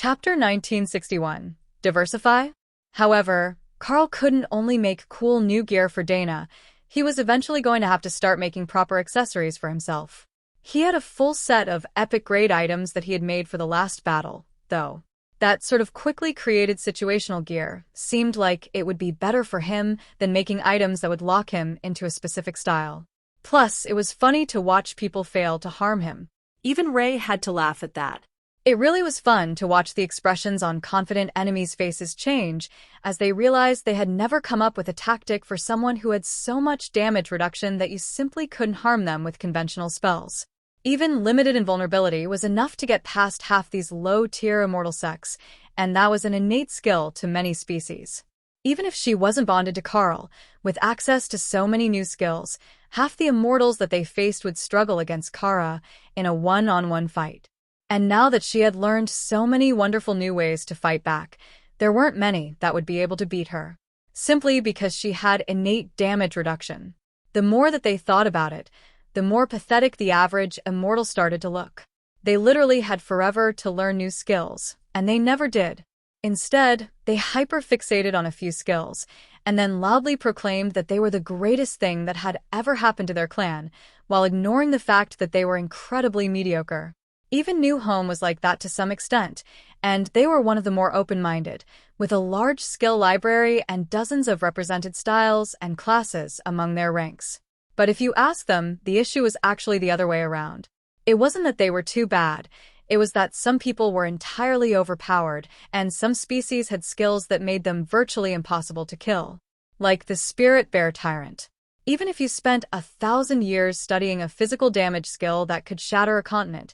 Chapter 1961. Diversify? However, Carl couldn't only make cool new gear for Dana, he was eventually going to have to start making proper accessories for himself. He had a full set of epic-grade items that he had made for the last battle, though. That sort of quickly created situational gear seemed like it would be better for him than making items that would lock him into a specific style. Plus, it was funny to watch people fail to harm him. Even Ray had to laugh at that. It really was fun to watch the expressions on confident enemies' faces change as they realized they had never come up with a tactic for someone who had so much damage reduction that you simply couldn't harm them with conventional spells. Even limited invulnerability was enough to get past half these low-tier immortal sects, and that was an innate skill to many species. Even if she wasn't bonded to Carl, with access to so many new skills, half the immortals that they faced would struggle against Kara in a one-on-one fight. And now that she had learned so many wonderful new ways to fight back, there weren't many that would be able to beat her, simply because she had innate damage reduction. The more that they thought about it, the more pathetic the average immortal started to look. They literally had forever to learn new skills, and they never did. Instead, they hyper-fixated on a few skills, and then loudly proclaimed that they were the greatest thing that had ever happened to their clan, while ignoring the fact that they were incredibly mediocre. Even New Home was like that to some extent, and they were one of the more open-minded, with a large skill library and dozens of represented styles and classes among their ranks. But if you ask them, the issue was actually the other way around. It wasn't that they were too bad, it was that some people were entirely overpowered, and some species had skills that made them virtually impossible to kill. Like the Spirit Bear Tyrant. Even if you spent 1,000 years studying a physical damage skill that could shatter a continent,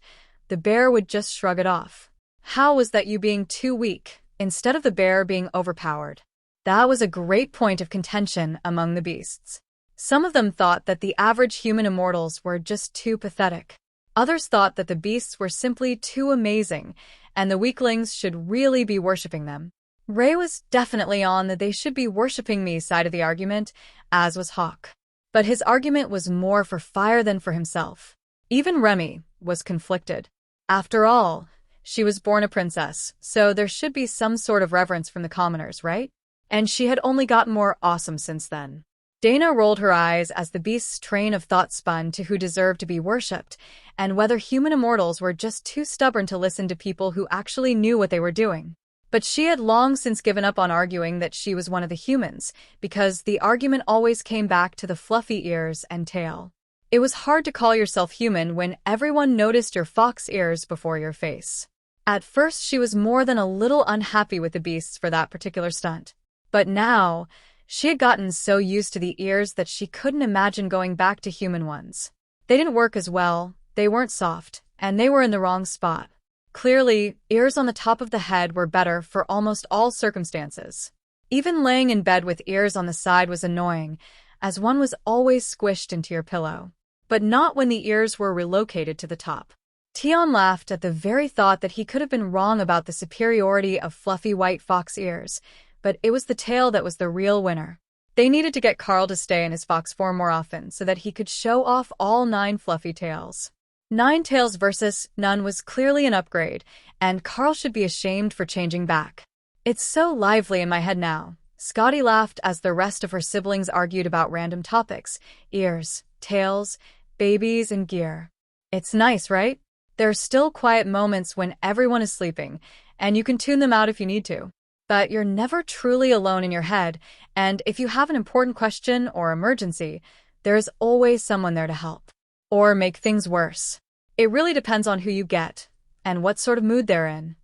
the bear would just shrug it off. How was that you being too weak, instead of the bear being overpowered? That was a great point of contention among the beasts. Some of them thought that the average human immortals were just too pathetic. Others thought that the beasts were simply too amazing, and the weaklings should really be worshipping them. Ray was definitely on the they should be worshipping me side of the argument, as was Hawk. But his argument was more for fire than for himself. Even Remy was conflicted. After all, she was born a princess, so there should be some sort of reverence from the commoners, right? And she had only gotten more awesome since then. Dana rolled her eyes as the beast's train of thought spun to who deserved to be worshipped, and whether human immortals were just too stubborn to listen to people who actually knew what they were doing. But she had long since given up on arguing that she was one of the humans, because the argument always came back to the fluffy ears and tail. It was hard to call yourself human when everyone noticed your fox ears before your face. At first, she was more than a little unhappy with the beasts for that particular stunt. But now, she had gotten so used to the ears that she couldn't imagine going back to human ones. They didn't work as well, they weren't soft, and they were in the wrong spot. Clearly, ears on the top of the head were better for almost all circumstances. Even laying in bed with ears on the side was annoying, as one was always squished into your pillow. But not when the ears were relocated to the top. Tion laughed at the very thought that he could have been wrong about the superiority of fluffy white fox ears, but it was the tail that was the real winner. They needed to get Carl to stay in his fox form more often so that he could show off all 9 fluffy tails. 9 tails versus none was clearly an upgrade, and Carl should be ashamed for changing back. It's so lively in my head now. Scotty laughed as the rest of her siblings argued about random topics: ears, tails, babies, and gear. It's nice, right? There are still quiet moments when everyone is sleeping, and you can tune them out if you need to. But you're never truly alone in your head, and if you have an important question or emergency, there is always someone there to help. Or make things worse. It really depends on who you get, and what sort of mood they're in.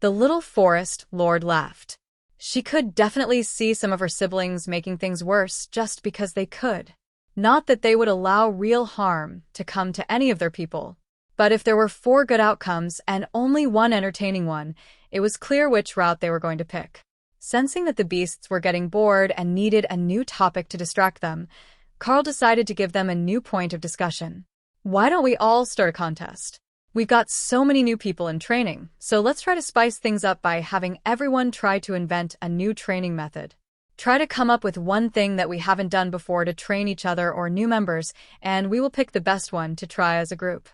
The little forest lord laughed. She could definitely see some of her siblings making things worse just because they could. Not that they would allow real harm to come to any of their people. But if there were 4 good outcomes and only 1 entertaining one, it was clear which route they were going to pick. Sensing that the beasts were getting bored and needed a new topic to distract them, Carl decided to give them a new point of discussion. Why don't we all start a contest? We've got so many new people in training, so let's try to spice things up by having everyone try to invent a new training method. Try to come up with one thing that we haven't done before to train each other or new members, and we will pick the best one to try as a group.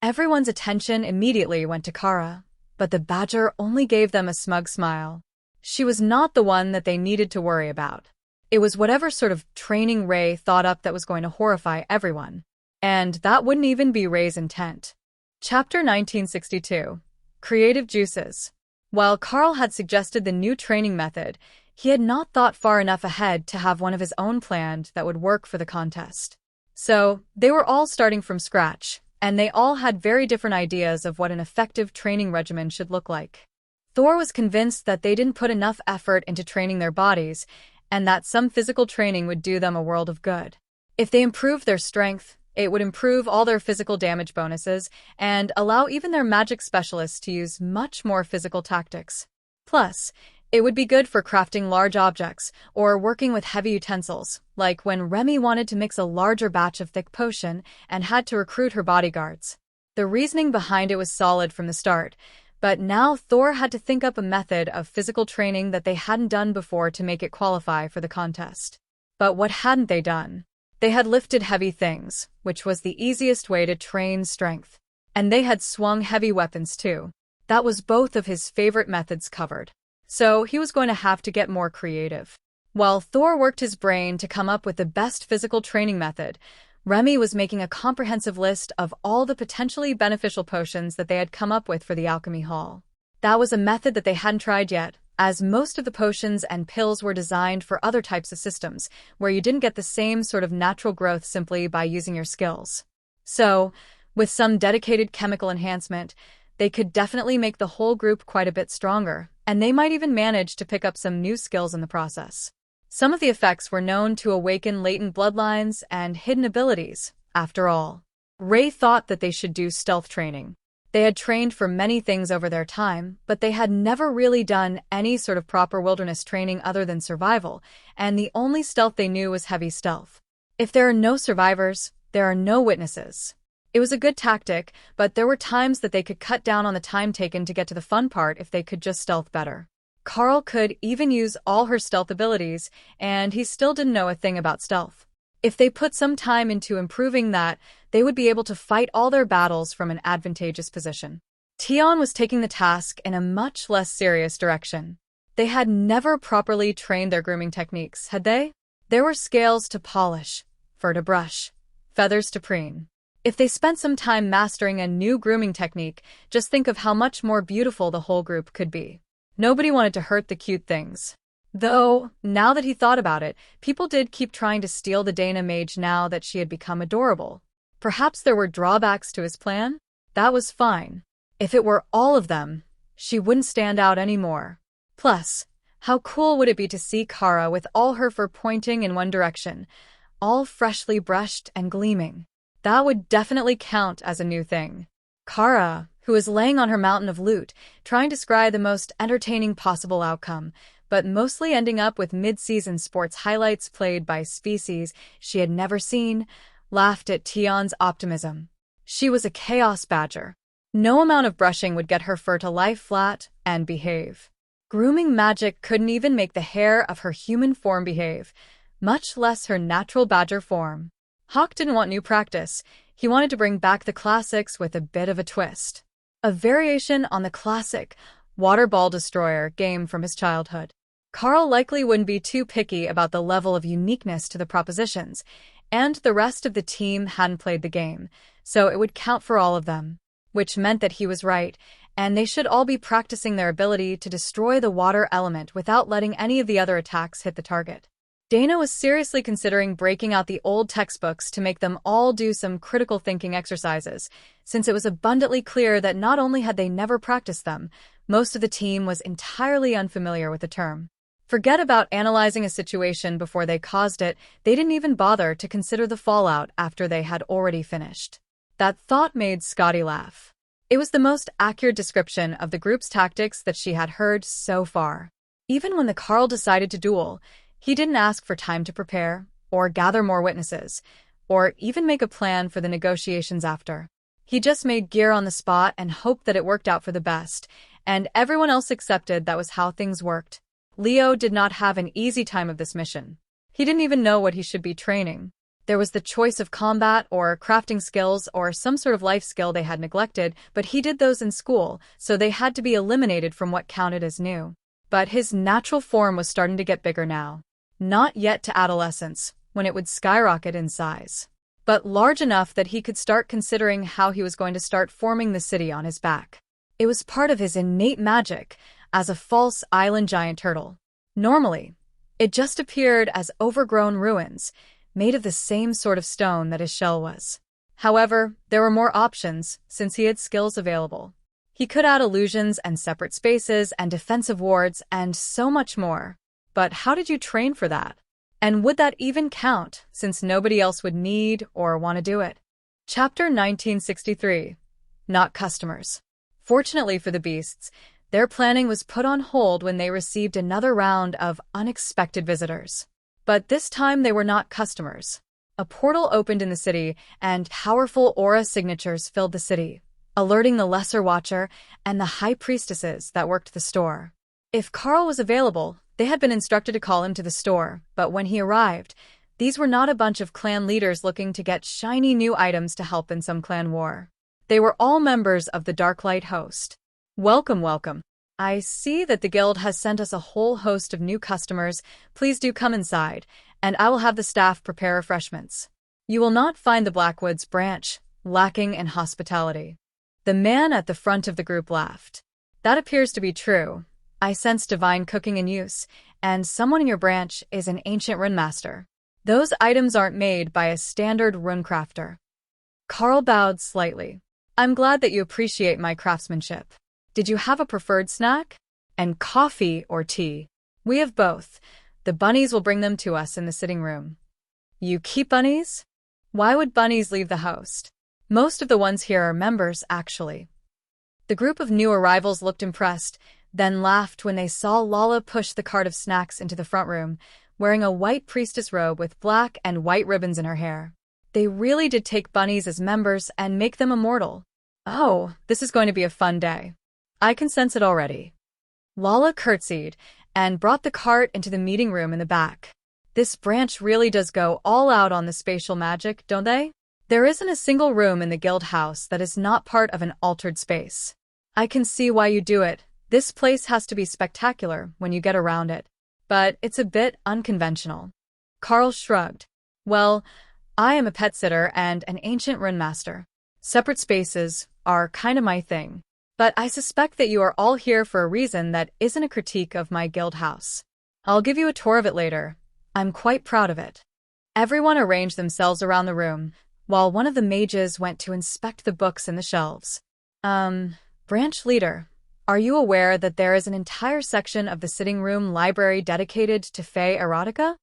Everyone's attention immediately went to Kara. but the badger only gave them a smug smile. She was not the one that they needed to worry about. It was whatever sort of training Ray thought up that was going to horrify everyone. And that wouldn't even be Ray's intent. Chapter 1962. Creative Juices. While Carl had suggested the new training method, he had not thought far enough ahead to have one of his own planned that would work for the contest. So, they were all starting from scratch, and they all had very different ideas of what an effective training regimen should look like. Thor was convinced that they didn't put enough effort into training their bodies, and that some physical training would do them a world of good. If they improved their strength, it would improve all their physical damage bonuses and allow even their magic specialists to use much more physical tactics. Plus, it would be good for crafting large objects or working with heavy utensils, like when Remy wanted to mix a larger batch of thick potion and had to recruit her bodyguards. The reasoning behind it was solid from the start, but now Thor had to think up a method of physical training that they hadn't done before to make it qualify for the contest. But what hadn't they done? They had lifted heavy things, which was the easiest way to train strength. And they had swung heavy weapons too. That was both of his favorite methods covered. So he was going to have to get more creative. While Thor worked his brain to come up with the best physical training method, Remy was making a comprehensive list of all the potentially beneficial potions that they had come up with for the Alchemy Hall. That was a method that they hadn't tried yet, as most of the potions and pills were designed for other types of systems, where you didn't get the same sort of natural growth simply by using your skills. So, with some dedicated chemical enhancement, they could definitely make the whole group quite a bit stronger, and they might even manage to pick up some new skills in the process. Some of the effects were known to awaken latent bloodlines and hidden abilities, after all. Ray thought that they should do stealth training. They had trained for many things over their time, but they had never really done any sort of proper wilderness training other than survival, and the only stealth they knew was heavy stealth. If there are no survivors, there are no witnesses. It was a good tactic, but there were times that they could cut down on the time taken to get to the fun part if they could just stealth better. Carl could even use all her stealth abilities, and he still didn't know a thing about stealth. If they put some time into improving that, they would be able to fight all their battles from an advantageous position. Tion was taking the task in a much less serious direction. They had never properly trained their grooming techniques, had they? There were scales to polish, fur to brush, feathers to preen. If they spent some time mastering a new grooming technique, just think of how much more beautiful the whole group could be. Nobody wanted to hurt the cute things. Though, now that he thought about it, people did keep trying to steal the Dana mage now that she had become adorable. Perhaps there were drawbacks to his plan? That was fine. If it were all of them, she wouldn't stand out anymore. Plus, how cool would it be to see Kara with all her fur pointing in one direction, all freshly brushed and gleaming? That would definitely count as a new thing. Kara, who was laying on her mountain of loot, trying to scry the most entertaining possible outcome, but mostly ending up with mid-season sports highlights played by species she had never seen, laughed at Tion's optimism. She was a chaos badger. No amount of brushing would get her fur to lie flat and behave. Grooming magic couldn't even make the hair of her human form behave, much less her natural badger form. Hawk didn't want new practice. He wanted to bring back the classics with a bit of a twist. A variation on the classic Water Ball Destroyer game from his childhood. Carl likely wouldn't be too picky about the level of uniqueness to the propositions, and the rest of the team hadn't played the game, so it would count for all of them. Which meant that he was right, and they should all be practicing their ability to destroy the water element without letting any of the other attacks hit the target. Dana was seriously considering breaking out the old textbooks to make them all do some critical thinking exercises, since it was abundantly clear that not only had they never practiced them, most of the team was entirely unfamiliar with the term. Forget about analyzing a situation before they caused it, they didn't even bother to consider the fallout after they had already finished. That thought made Scotty laugh. It was the most accurate description of the group's tactics that she had heard so far. Even when the Carl decided to duel, he didn't ask for time to prepare, or gather more witnesses, or even make a plan for the negotiations after. He just made gear on the spot and hoped that it worked out for the best, and everyone else accepted that was how things worked. Leo did not have an easy time of this mission. He didn't even know what he should be training. There was the choice of combat or crafting skills or some sort of life skill they had neglected, but he did those in school, so they had to be eliminated from what counted as new. But his natural form was starting to get bigger now. Not yet to adolescence, when it would skyrocket in size, but large enough that he could start considering how he was going to start forming the city on his back. It was part of his innate magic as a false island giant turtle. Normally, it just appeared as overgrown ruins, made of the same sort of stone that his shell was. However, there were more options since he had skills available. He could add illusions and separate spaces and defensive wards and so much more. But how did you train for that? And would that even count, since nobody else would need or want to do it? Chapter 1963. Not customers. Fortunately for the beasts, their planning was put on hold when they received another round of unexpected visitors. But this time they were not customers. A portal opened in the city, and powerful aura signatures filled the city, alerting the Lesser Watcher and the High Priestesses that worked the store. If Carl was available, they had been instructed to call him to the store, but when he arrived, these were not a bunch of clan leaders looking to get shiny new items to help in some clan war. They were all members of the Darklight host. Welcome, welcome. I see that the guild has sent us a whole host of new customers. Please do come inside, and I will have the staff prepare refreshments. You will not find the Blackwoods branch lacking in hospitality. The man at the front of the group laughed. That appears to be true. I sense divine cooking in use, and someone in your branch is an ancient rune master. Those items aren't made by a standard rune crafter. Carl bowed slightly. I'm glad that you appreciate my craftsmanship. Did you have a preferred snack? And coffee or tea? We have both. The bunnies will bring them to us in the sitting room. You keep bunnies? Why would bunnies leave the host? Most of the ones here are members, actually. The group of new arrivals looked impressed, then laughed when they saw Lala push the cart of snacks into the front room, wearing a white priestess robe with black and white ribbons in her hair. They really did take bunnies as members and make them immortal. Oh, this is going to be a fun day. I can sense it already. Lala curtsied and brought the cart into the meeting room in the back. This branch really does go all out on the spatial magic, don't they? There isn't a single room in the guild house that is not part of an altered space. I can see why you do it. This place has to be spectacular when you get around it. But it's a bit unconventional. Carl shrugged. Well, I am a pet sitter and an ancient rune master. Separate spaces are kind of my thing. But I suspect that you are all here for a reason that isn't a critique of my guild house. I'll give you a tour of it later. I'm quite proud of it. Everyone arranged themselves around the room, while one of the mages went to inspect the books in the shelves. Branch leader, are you aware that there is an entire section of the sitting room library dedicated to Fae erotica?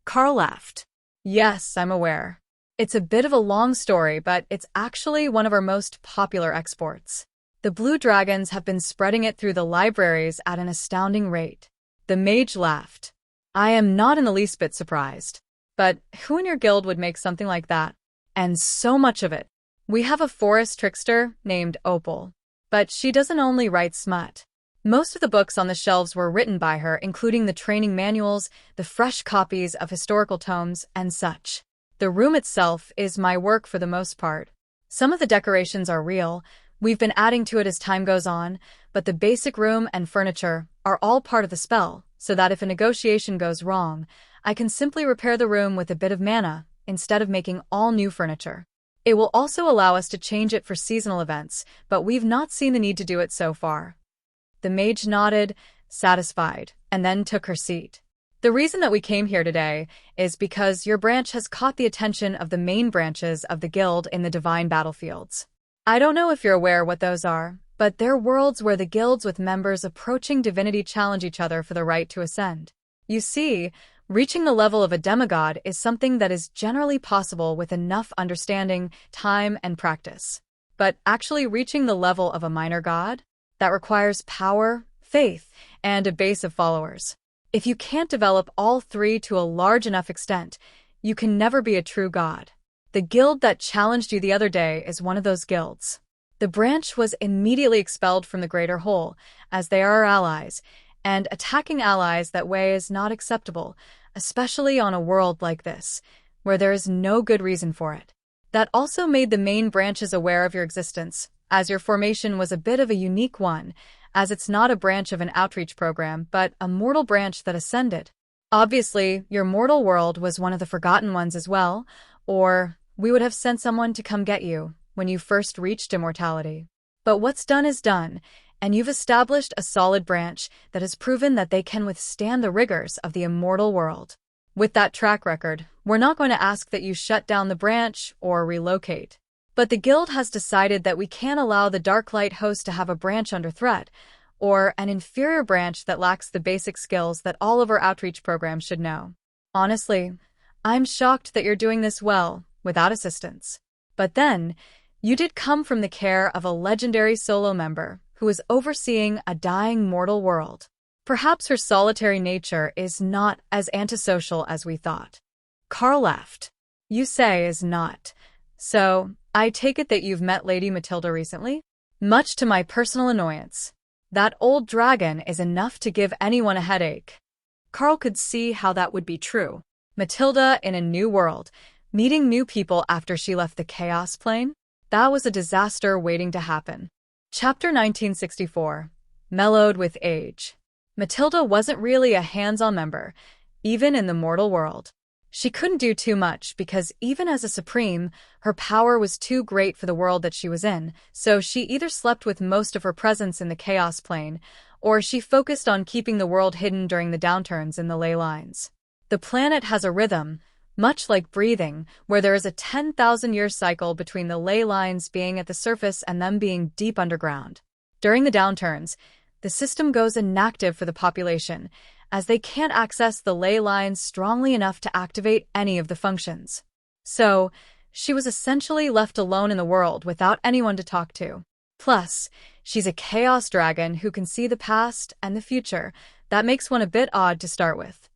Carl laughed. Yes, I'm aware. It's a bit of a long story, but it's actually one of our most popular exports. The Blue Dragons have been spreading it through the libraries at an astounding rate. The mage laughed. I am not in the least bit surprised. But who in your guild would make something like that? And so much of it. We have a forest trickster named Opal. But she doesn't only write smut. Most of the books on the shelves were written by her, including the training manuals, the fresh copies of historical tomes, and such. The room itself is my work for the most part. Some of the decorations are real. We've been adding to it as time goes on, but the basic room and furniture are all part of the spell, so that if a negotiation goes wrong, I can simply repair the room with a bit of mana, instead of making all new furniture. It will also allow us to change it for seasonal events, but we've not seen the need to do it so far. The mage nodded, satisfied, and then took her seat. The reason that we came here today is because your branch has caught the attention of the main branches of the guild in the divine battlefields. I don't know if you're aware what those are, but they're worlds where the guilds with members approaching divinity challenge each other for the right to ascend. You see, reaching the level of a demigod is something that is generally possible with enough understanding, time, and practice. But actually reaching the level of a minor god? That requires power, faith, and a base of followers. If you can't develop all three to a large enough extent, you can never be a true god. The guild that challenged you the other day is one of those guilds. The branch was immediately expelled from the Greater Whole, as they are our allies, and attacking allies that way is not acceptable, especially on a world like this. where there is no good reason for it. That also made the main branches aware of your existence, as your formation was a bit of a unique one, as it's not a branch of an outreach program, but a mortal branch that ascended. Obviously, your mortal world was one of the forgotten ones as well, or we would have sent someone to come get you when you first reached immortality. But what's done is done, and you've established a solid branch that has proven that they can withstand the rigors of the immortal world. With that track record, we're not going to ask that you shut down the branch or relocate. But the Guild has decided that we can't allow the Darklight host to have a branch under threat, or an inferior branch that lacks the basic skills that all of our outreach programs should know. Honestly, I'm shocked that you're doing this well, without assistance. But then, you did come from the care of a legendary solo member who is overseeing a dying mortal world. Perhaps her solitary nature is not as antisocial as we thought. Carl laughed. You say is not. So, I take it that you've met Lady Matilda recently? Much to my personal annoyance. That old dragon is enough to give anyone a headache. Carl could see how that would be true. Matilda in a new world, meeting new people after she left the Chaos Plane? That was a disaster waiting to happen. Chapter 1964. Mellowed with age. Matilda wasn't really a hands-on member, even in the mortal world. She couldn't do too much because even as a supreme, her power was too great for the world that she was in, so she either slept with most of her presence in the Chaos Plane, or she focused on keeping the world hidden during the downturns in the ley lines. The planet has a rhythm, much like breathing, where there is a 10,000-year cycle between the ley lines being at the surface and them being deep underground. During the downturns, the system goes inactive for the population, as they can't access the ley lines strongly enough to activate any of the functions. So, she was essentially left alone in the world without anyone to talk to. Plus, she's a chaos dragon who can see the past and the future. That makes one a bit odd to start with.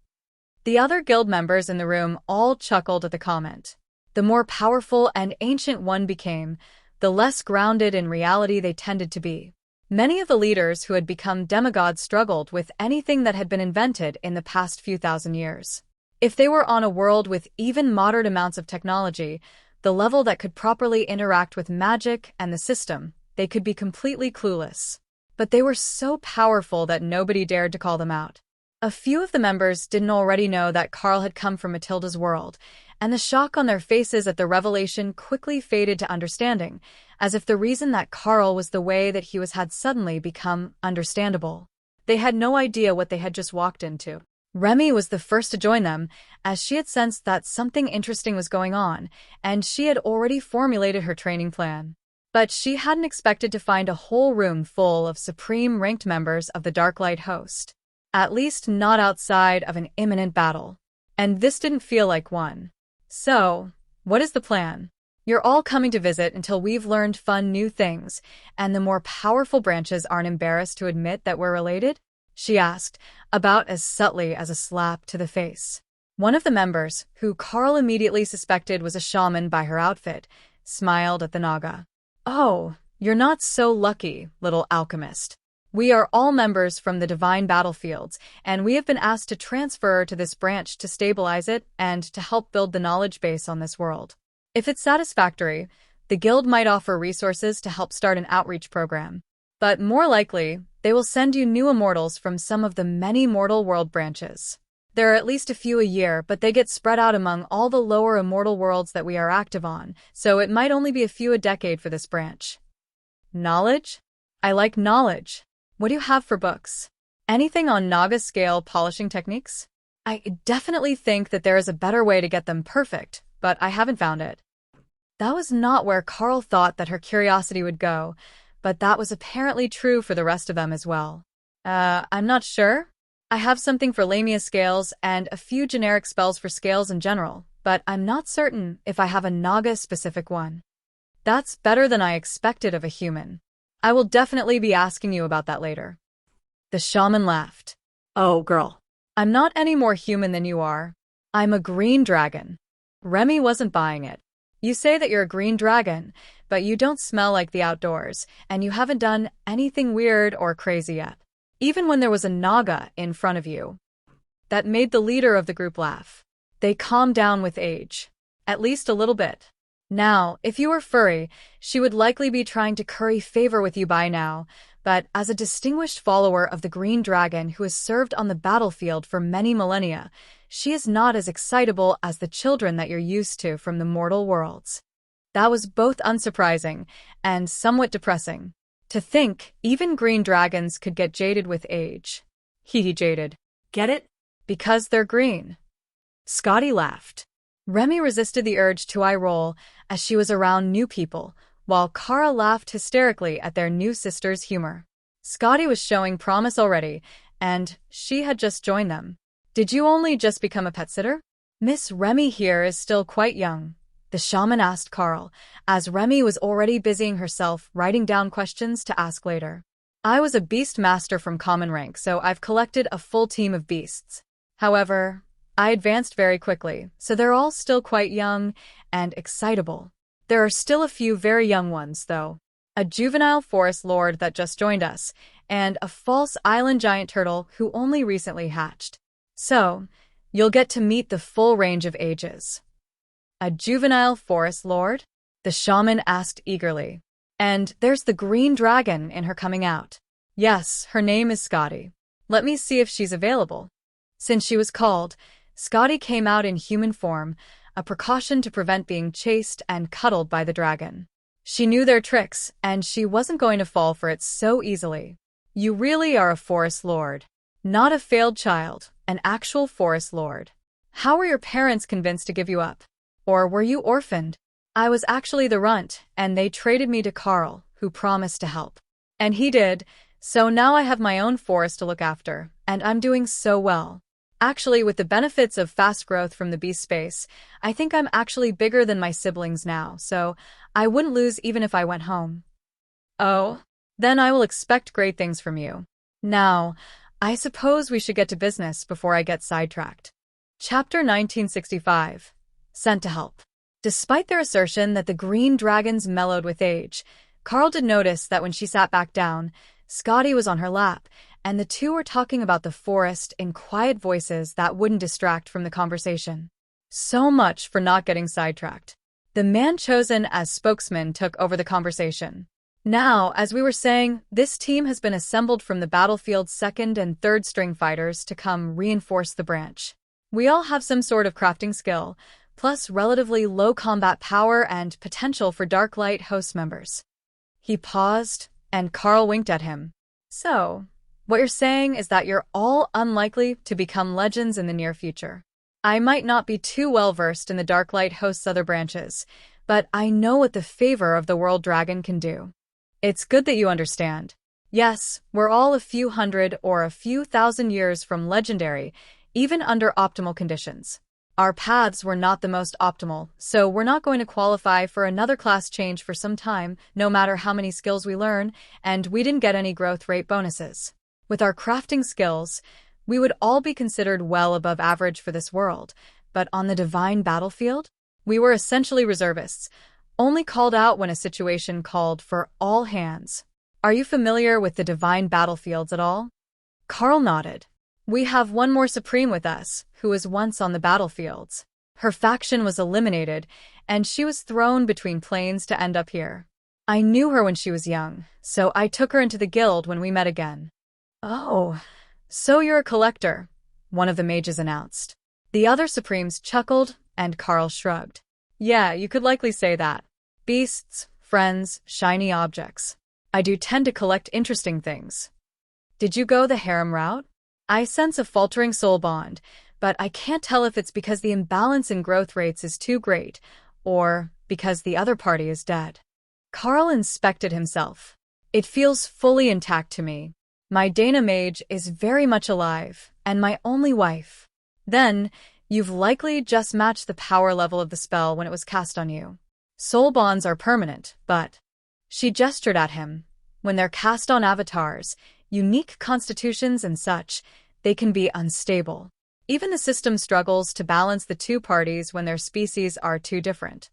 The other guild members in the room all chuckled at the comment. The more powerful and ancient one became, the less grounded in reality they tended to be. Many of the leaders who had become demigods struggled with anything that had been invented in the past few thousand years. If they were on a world with even moderate amounts of technology, the level that could properly interact with magic and the system, they could be completely clueless. But they were so powerful that nobody dared to call them out. A few of the members didn't already know that Carl had come from Matilda's world, and the shock on their faces at the revelation quickly faded to understanding, as if the reason that Carl was the way that he was had suddenly become understandable. They had no idea what they had just walked into. Remy was the first to join them, as she had sensed that something interesting was going on, and she had already formulated her training plan. But she hadn't expected to find a whole room full of supreme-ranked members of the Darklight host. At least not outside of an imminent battle. And this didn't feel like one. So, what is the plan? You're all coming to visit until we've learned fun new things, and the more powerful branches aren't embarrassed to admit that we're related? She asked, about as subtly as a slap to the face. One of the members, who Carl immediately suspected was a shaman by her outfit, smiled at the Naga. Oh, you're not so lucky, little alchemist. We are all members from the divine battlefields, and we have been asked to transfer to this branch to stabilize it and to help build the knowledge base on this world. If it's satisfactory, the guild might offer resources to help start an outreach program. But more likely, they will send you new immortals from some of the many mortal world branches. There are at least a few a year, but they get spread out among all the lower immortal worlds that we are active on, so it might only be a few a decade for this branch. Knowledge? I like knowledge. What do you have for books? Anything on Naga scale polishing techniques? I definitely think that there is a better way to get them perfect, but I haven't found it. That was not where Carl thought that her curiosity would go, but that was apparently true for the rest of them as well. I'm not sure. I have something for Lamia scales and a few generic spells for scales in general, but I'm not certain if I have a Naga-specific one. That's better than I expected of a human. I will definitely be asking you about that later. The shaman laughed. Oh, girl. I'm not any more human than you are. I'm a green dragon. Remy wasn't buying it. You say that you're a green dragon, but you don't smell like the outdoors, and you haven't done anything weird or crazy yet. Even when there was a Naga in front of you. That made the leader of the group laugh. They calmed down with age. At least a little bit. Now, if you were furry, she would likely be trying to curry favor with you by now, but as a distinguished follower of the Green Dragon who has served on the battlefield for many millennia, she is not as excitable as the children that you're used to from the mortal worlds. That was both unsurprising and somewhat depressing. To think even green dragons could get jaded with age. Hee jaded. Get it? Because they're green. Scotty laughed. Remy resisted the urge to eye roll as she was around new people, while Kara laughed hysterically at their new sister's humor. Scotty was showing promise already, and she had just joined them. Did you only just become a pet sitter? Miss Remy here is still quite young, the shaman asked Carl, as Remy was already busying herself writing down questions to ask later. I was a beast master from common rank, so I've collected a full team of beasts. However, I advanced very quickly, so they're all still quite young and excitable. There are still a few very young ones, though. A juvenile forest lord that just joined us, and a false island giant turtle who only recently hatched. So, you'll get to meet the full range of ages. A juvenile forest lord? The shaman asked eagerly. And there's the green dragon in her coming out. Yes, her name is Scotty. Let me see if she's available. Since she was called, Scotty came out in human form, a precaution to prevent being chased and cuddled by the dragon. She knew their tricks, and she wasn't going to fall for it so easily. You really are a forest lord. Not a failed child, an actual forest lord. How were your parents convinced to give you up? Or were you orphaned? I was actually the runt, and they traded me to Carl, who promised to help. And he did, so now I have my own forest to look after, and I'm doing so well. Actually, with the benefits of fast growth from the beast space, I think I'm actually bigger than my siblings now, so I wouldn't lose even if I went home. Oh, then I will expect great things from you. Now, I suppose we should get to business before I get sidetracked. Chapter 1965. Sent to help. Despite their assertion that the green dragons mellowed with age, Carl did notice that when she sat back down, Scotty was on her lap, and the two were talking about the forest in quiet voices that wouldn't distract from the conversation. So much for not getting sidetracked. The man chosen as spokesman took over the conversation. Now, as we were saying, this team has been assembled from the battlefield's second and third string fighters to come reinforce the branch. We all have some sort of crafting skill, plus relatively low combat power and potential for Darklight host members. He paused, and Carl winked at him. So, what you're saying is that you're all unlikely to become legends in the near future. I might not be too well versed in the Darklight host's other branches, but I know what the favor of the World Dragon can do. It's good that you understand. Yes, we're all a few hundred or a few thousand years from legendary, even under optimal conditions. Our paths were not the most optimal, so we're not going to qualify for another class change for some time, no matter how many skills we learn, and we didn't get any growth rate bonuses. With our crafting skills, we would all be considered well above average for this world, but on the divine battlefield, we were essentially reservists, only called out when a situation called for all hands. Are you familiar with the divine battlefields at all? Carl nodded. We have one more supreme with us, who was once on the battlefields. Her faction was eliminated, and she was thrown between planes to end up here. I knew her when she was young, so I took her into the guild when we met again. Oh, so you're a collector, one of the mages announced. The other supremes chuckled, and Carl shrugged. Yeah, you could likely say that. Beasts, friends, shiny objects. I do tend to collect interesting things. Did you go the harem route? I sense a faltering soul bond, but I can't tell if it's because the imbalance in growth rates is too great, or because the other party is dead. Carl inspected himself. It feels fully intact to me. My Dana mage is very much alive, and my only wife. Then, you've likely just matched the power level of the spell when it was cast on you. Soul bonds are permanent, but... She gestured at him. When they're cast on avatars, unique constitutions and such, they can be unstable. Even the system struggles to balance the two parties when their species are too different.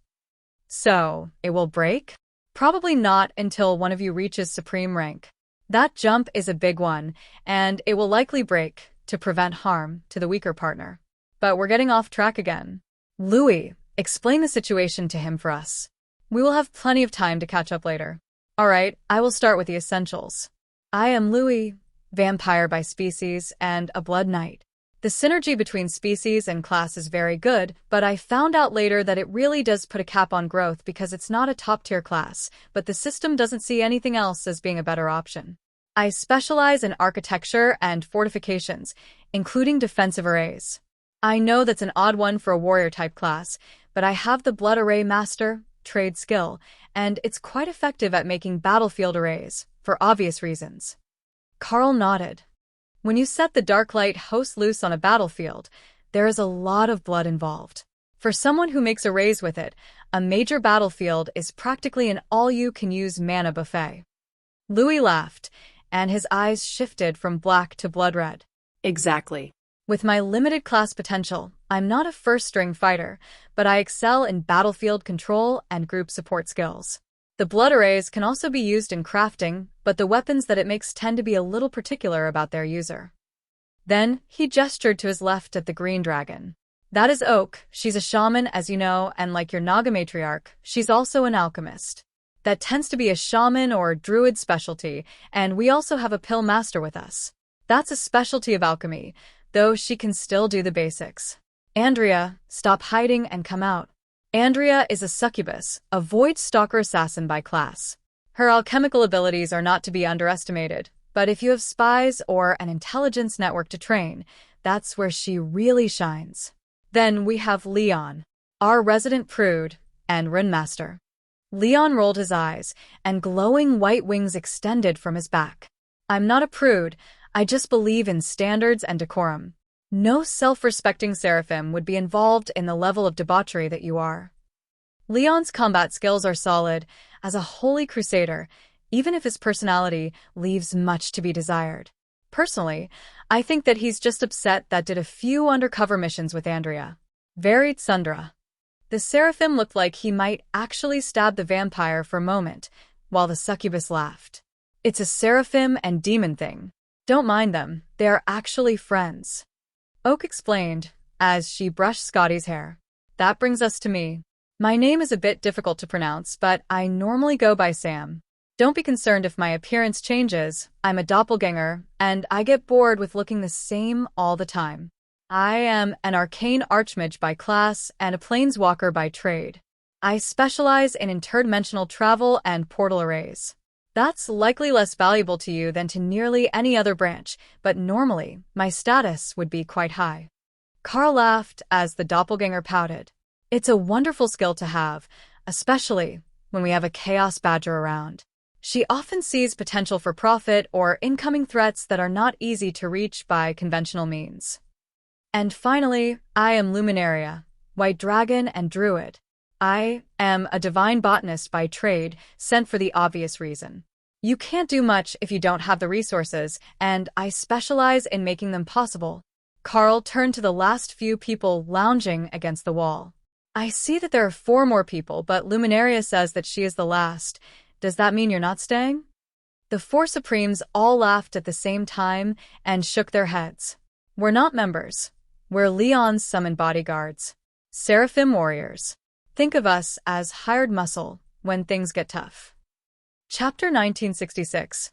So, it will break? Probably not until one of you reaches supreme rank. That jump is a big one, and it will likely break to prevent harm to the weaker partner. But we're getting off track again. Louis, Explain the situation to him for us. We will have plenty of time to catch up later. Alright, I will start with the essentials. I am Louis, vampire by species, and a blood knight. The synergy between species and class is very good, but I found out later that it really does put a cap on growth because it's not a top-tier class, but the system doesn't see anything else as being a better option. I specialize in architecture and fortifications, including defensive arrays. I know that's an odd one for a warrior-type class, but I have the Blood Array Master trade skill, and it's quite effective at making battlefield arrays, for obvious reasons. Carl nodded. When you set the Dark Light host loose on a battlefield, there is a lot of blood involved. For someone who makes arrays with it, a major battlefield is practically an all-you-can-use mana buffet. Louis laughed, and his eyes shifted from black to blood red. Exactly. With my limited class potential, I'm not a first-string fighter, but I excel in battlefield control and group support skills. The blood arrays can also be used in crafting, but the weapons that it makes tend to be a little particular about their user. Then, he gestured to his left at the green dragon. That is Oak. She's a shaman, as you know, and like your Naga matriarch, she's also an alchemist. That tends to be a shaman or druid specialty, and we also have a pill master with us. That's a specialty of alchemy, though she can still do the basics. Andrea, stop hiding and come out. Andrea is a succubus, a void stalker assassin by class. Her alchemical abilities are not to be underestimated, but if you have spies or an intelligence network to train, that's where she really shines. Then we have Leon, our resident prude and runemaster. Leon rolled his eyes, and glowing white wings extended from his back. I'm not a prude, I just believe in standards and decorum. No self-respecting seraphim would be involved in the level of debauchery that you are. Leon's combat skills are solid. As a holy crusader, even if his personality leaves much to be desired. Personally, I think that he's just upset that did a few undercover missions with Andrea. Varied Sundra. The seraphim looked like he might actually stab the vampire for a moment, while the succubus laughed. It's a seraphim and demon thing. Don't mind them, they are actually friends. Oak explained, as she brushed Scotty's hair. That brings us to me. My name is a bit difficult to pronounce, but I normally go by Sam. Don't be concerned if my appearance changes. I'm a doppelganger, and I get bored with looking the same all the time. I am an arcane archmage by class and a planeswalker by trade. I specialize in interdimensional travel and portal arrays. That's likely less valuable to you than to nearly any other branch, but normally, my status would be quite high. Carl laughed as the doppelganger pouted. It's a wonderful skill to have, especially when we have a chaos badger around. She often sees potential for profit or incoming threats that are not easy to reach by conventional means. And finally, I am Luminaria, white dragon and druid. I am a divine botanist by trade, sent for the obvious reason. You can't do much if you don't have the resources, and I specialize in making them possible. Carl turned to the last few people lounging against the wall. I see that there are 4 more people, but Luminaria says that she is the last. Does that mean you're not staying? The 4 Supremes all laughed at the same time and shook their heads. We're not members. We're Leon's summoned bodyguards. Seraphim warriors. Think of us as hired muscle when things get tough. Chapter 1966.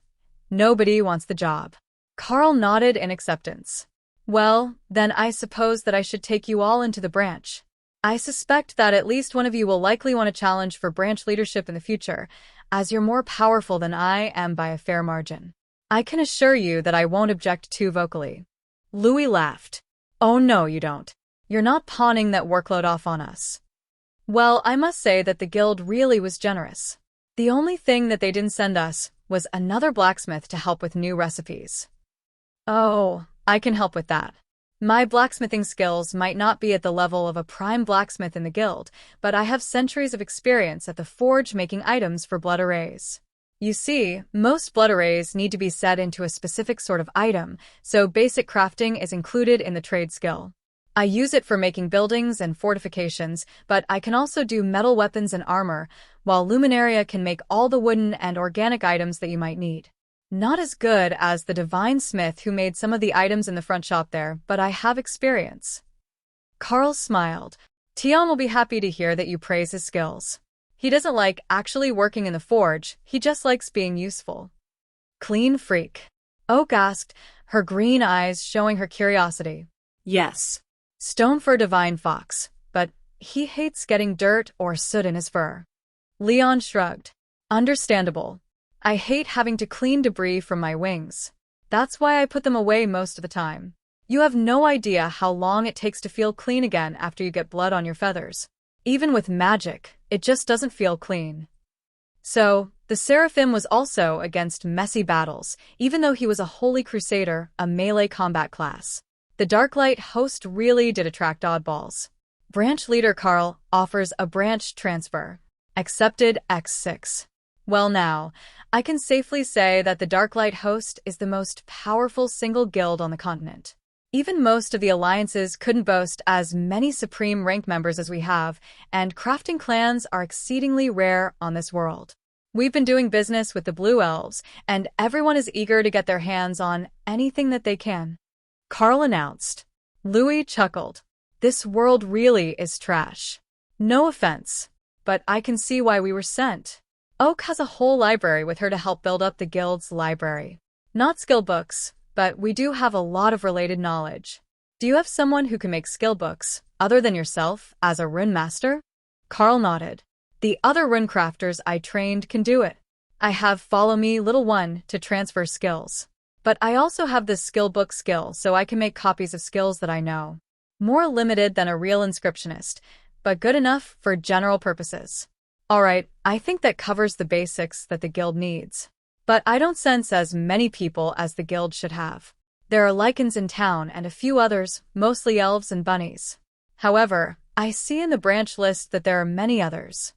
Nobody wants the job. Carl nodded in acceptance. Well, then I suppose that I should take you all into the branch. I suspect that at least one of you will likely want a challenge for branch leadership in the future, as you're more powerful than I am by a fair margin. I can assure you that I won't object too vocally. Louis laughed. Oh no, you don't. You're not pawning that workload off on us. Well, I must say that the guild really was generous. The only thing that they didn't send us was another blacksmith to help with new recipes. Oh, I can help with that. My blacksmithing skills might not be at the level of a prime blacksmith in the guild, but I have centuries of experience at the forge making items for blood arrays. You see, most blood arrays need to be set into a specific sort of item, so basic crafting is included in the trade skill. I use it for making buildings and fortifications, but I can also do metal weapons and armor, while Luminaria can make all the wooden and organic items that you might need. Not as good as the divine smith who made some of the items in the front shop there, but I have experience. Carl smiled. Tion will be happy to hear that you praise his skills. He doesn't like actually working in the forge, he just likes being useful. Clean freak. Oak asked, her green eyes showing her curiosity. Yes. Stonefur divine fox, but he hates getting dirt or soot in his fur. Leon shrugged. Understandable. I hate having to clean debris from my wings. That's why I put them away most of the time. You have no idea how long it takes to feel clean again after you get blood on your feathers. Even with magic, it just doesn't feel clean. So, the Seraphim was also against messy battles, even though he was a Holy Crusader, a melee combat class. The Darklight host really did attract oddballs. Branch leader Carl offers a branch transfer. Accepted X6. Well now, I can safely say that the Darklight host is the most powerful single guild on the continent. Even most of the alliances couldn't boast as many supreme rank members as we have, and crafting clans are exceedingly rare on this world. We've been doing business with the Blue Elves, and everyone is eager to get their hands on anything that they can. Carl announced. Louis chuckled. This world really is trash. No offense, but I can see why we were sent. Oak has a whole library with her to help build up the guild's library. Not skill books, but we do have a lot of related knowledge. Do you have someone who can make skill books, other than yourself, as a rune master? Carl nodded. The other rune crafters I trained can do it. I have Follow Me Little One to transfer skills. But I also have the skill book skill so I can make copies of skills that I know. More limited than a real inscriptionist, but good enough for general purposes. Alright, I think that covers the basics that the guild needs. But I don't sense as many people as the guild should have. There are lichens in town and a few others, mostly elves and bunnies. However, I see in the branch list that there are many others.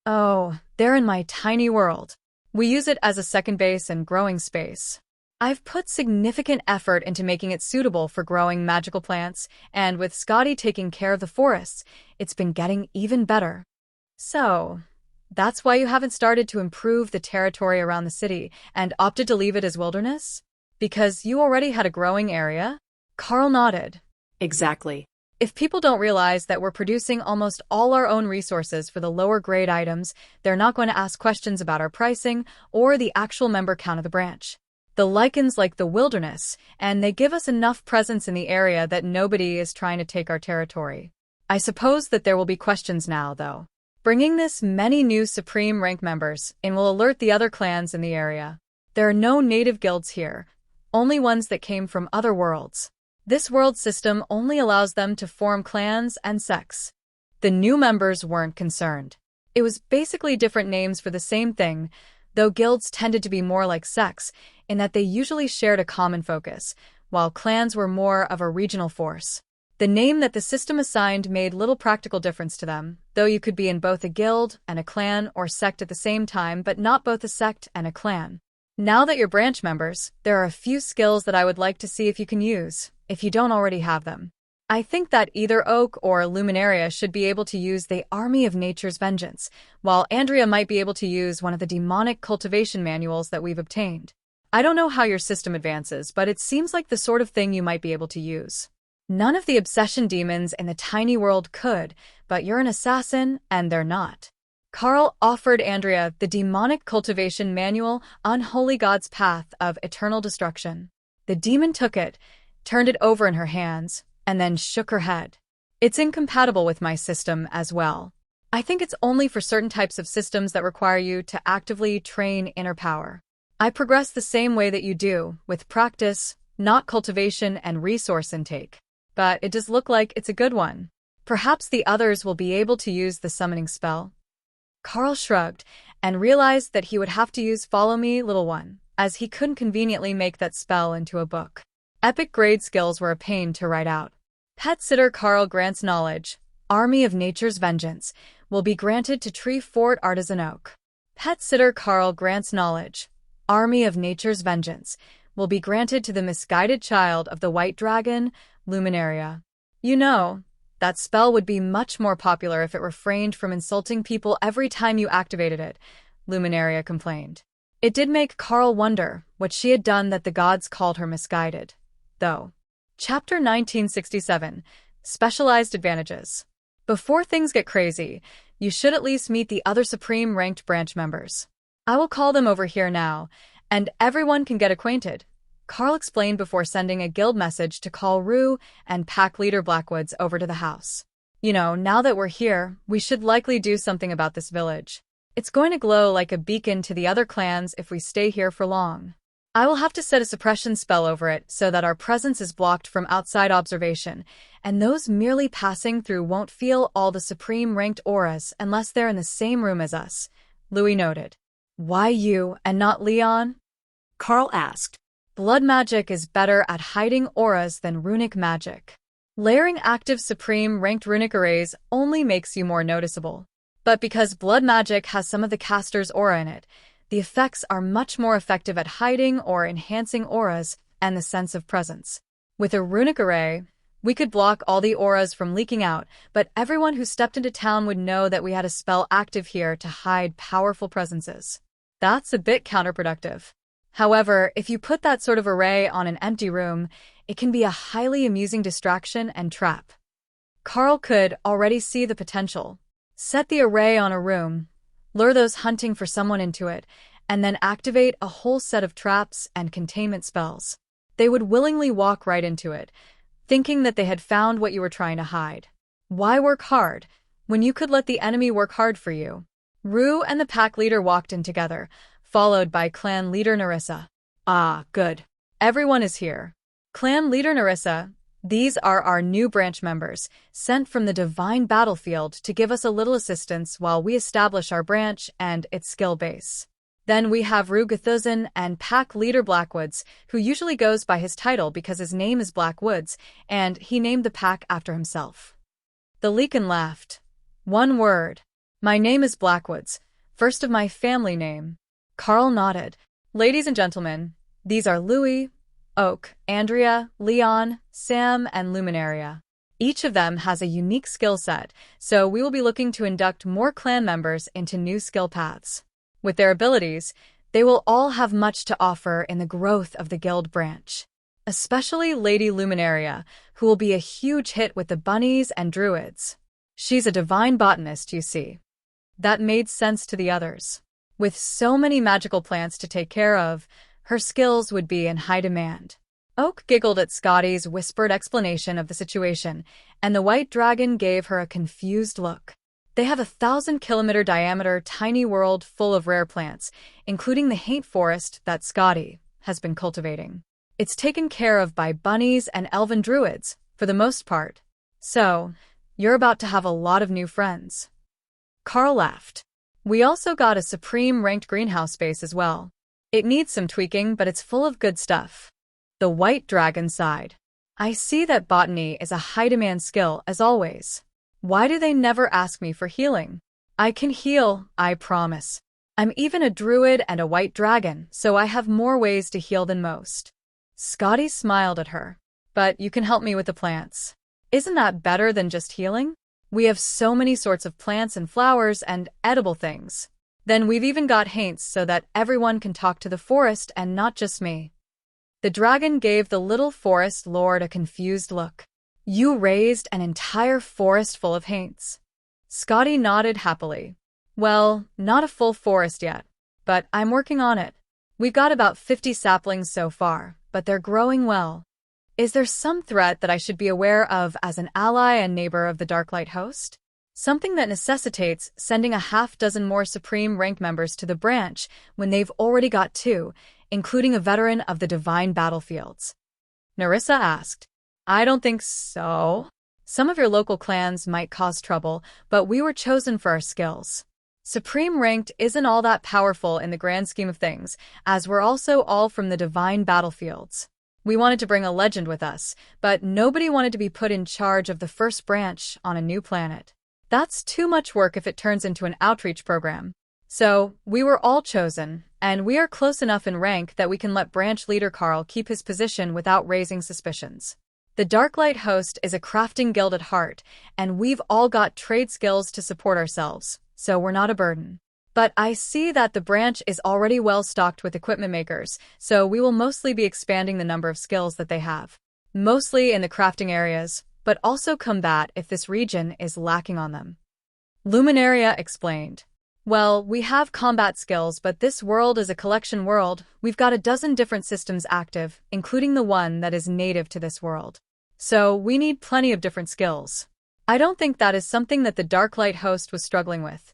Oh, they're in my tiny world. We use it as a second base and growing space. I've put significant effort into making it suitable for growing magical plants, and with Scotty taking care of the forests, it's been getting even better. So, that's why you haven't started to improve the territory around the city and opted to leave it as wilderness? Because you already had a growing area? Carl nodded. Exactly. If people don't realize that we're producing almost all our own resources for the lower grade items, they're not going to ask questions about our pricing or the actual member count of the branch. The lichens like the wilderness, and they give us enough presence in the area that nobody is trying to take our territory. I suppose that there will be questions now, though. Bringing this many new supreme rank members in will alert the other clans in the area. There are no native guilds here, only ones that came from other worlds. This world system only allows them to form clans and sects. The new members weren't concerned. It was basically different names for the same thing, though guilds tended to be more like sects, in that they usually shared a common focus, while clans were more of a regional force. The name that the system assigned made little practical difference to them, though you could be in both a guild and a clan or sect at the same time, but not both a sect and a clan. Now that you're branch members, there are a few skills that I would like to see if you can use, if you don't already have them. I think that either Oak or Luminaria should be able to use the Army of Nature's Vengeance, while Andrea might be able to use one of the demonic cultivation manuals that we've obtained. I don't know how your system advances, but it seems like the sort of thing you might be able to use. None of the obsession demons in the tiny world could, but you're an assassin, and they're not. Carl offered Andrea the demonic cultivation manual, Unholy God's Path of Eternal Destruction. The demon took it, turned it over in her hands, and then shook her head. It's incompatible with my system as well. I think it's only for certain types of systems that require you to actively train inner power. I progress the same way that you do, with practice, not cultivation and resource intake. But it does look like it's a good one. Perhaps the others will be able to use the summoning spell. Carl shrugged and realized that he would have to use Follow Me, Little One, as he couldn't conveniently make that spell into a book. Epic grade skills were a pain to write out. Pet Sitter Carl grants knowledge. Army of Nature's Vengeance will be granted to Tree Fort Artisan Oak. Pet Sitter Carl grants knowledge. Army of Nature's Vengeance will be granted to the misguided child of the White Dragon, Luminaria. You know, that spell would be much more popular if it refrained from insulting people every time you activated it, Luminaria complained. It did make Carl wonder what she had done that the gods called her misguided, though. Chapter 1967, Specialized Advantages. Before things get crazy, you should at least meet the other Supreme ranked branch members. I will call them over here now, and everyone can get acquainted, Carl explained before sending a guild message to call Rue and pack leader Blackwoods over to the house. Now that we're here, we should likely do something about this village. It's going to glow like a beacon to the other clans if we stay here for long. I will have to set a suppression spell over it so that our presence is blocked from outside observation, and those merely passing through won't feel all the Supreme-ranked auras unless they're in the same room as us, Louis noted. Why you and not Leon? Carl asked. Blood magic is better at hiding auras than runic magic. Layering active Supreme-ranked runic arrays only makes you more noticeable. But because blood magic has some of the caster's aura in it, the effects are much more effective at hiding or enhancing auras and the sense of presence. With a runic array, we could block all the auras from leaking out, but everyone who stepped into town would know that we had a spell active here to hide powerful presences. That's a bit counterproductive. However, if you put that sort of array on an empty room, it can be a highly amusing distraction and trap. Carl could already see the potential. Set the array on a room, lure those hunting for someone into it, and then activate a whole set of traps and containment spells. They would willingly walk right into it, thinking that they had found what you were trying to hide. Why work hard when you could let the enemy work hard for you? Rue and the pack leader walked in together, followed by clan leader Nerissa. Ah, good. Everyone is here. Clan leader Nerissa, these are our new branch members, sent from the Divine Battlefield to give us a little assistance while we establish our branch and its skill base. Then we have Rue Gathuzin and pack leader Blackwoods, who usually goes by his title because his name is Blackwoods, and he named the pack after himself. The Leakin laughed. One word. My name is Blackwoods, first of my family name. Carl nodded. Ladies and gentlemen, these are Louis, Oak, Andrea, Leon, Sam, and Luminaria. Each of them has a unique skill set, so we will be looking to induct more clan members into new skill paths. With their abilities, they will all have much to offer in the growth of the guild branch. Especially Lady Luminaria, who will be a huge hit with the bunnies and druids. She's a divine botanist, you see. That made sense to the others. With so many magical plants to take care of, her skills would be in high demand. Oak giggled at Scotty's whispered explanation of the situation, and the white dragon gave her a confused look. They have a 1,000-kilometer diameter tiny world full of rare plants, including the haint forest that Scotty has been cultivating. It's taken care of by bunnies and elven druids, for the most part. So, you're about to have a lot of new friends. Carl laughed. We also got a Supreme-ranked greenhouse space as well. It needs some tweaking, but it's full of good stuff. The white dragon sighed. I see that botany is a high-demand skill, as always. Why do they never ask me for healing? I can heal, I promise. I'm even a druid and a white dragon, so I have more ways to heal than most. Scotty smiled at her. But you can help me with the plants. Isn't that better than just healing? We have so many sorts of plants and flowers and edible things. Then we've even got haints so that everyone can talk to the forest and not just me. The dragon gave the little forest lord a confused look. You raised an entire forest full of haints. Scotty nodded happily. Well, not a full forest yet, but I'm working on it. We've got about 50 saplings so far, but they're growing well. Is there some threat that I should be aware of as an ally and neighbor of the Darklight host? Something that necessitates sending a half-dozen more Supreme rank members to the branch when they've already got 2, including a veteran of the Divine Battlefields? Nerissa asked. I don't think so. Some of your local clans might cause trouble, but we were chosen for our skills. Supreme ranked isn't all that powerful in the grand scheme of things, as we're also all from the Divine Battlefields. We wanted to bring a legend with us, but nobody wanted to be put in charge of the first branch on a new planet. That's too much work if it turns into an outreach program. So, we were all chosen, and we are close enough in rank that we can let branch leader Carl keep his position without raising suspicions. The Darklight host is a crafting guild at heart, and we've all got trade skills to support ourselves, so we're not a burden. But I see that the branch is already well stocked with equipment makers, so we will mostly be expanding the number of skills that they have. Mostly in the crafting areas, but also combat if this region is lacking on them. Luminaria explained. Well, we have combat skills, but this world is a collection world. We've got a dozen different systems active, including the one that is native to this world. So we need plenty of different skills. I don't think that is something that the Darklight host was struggling with,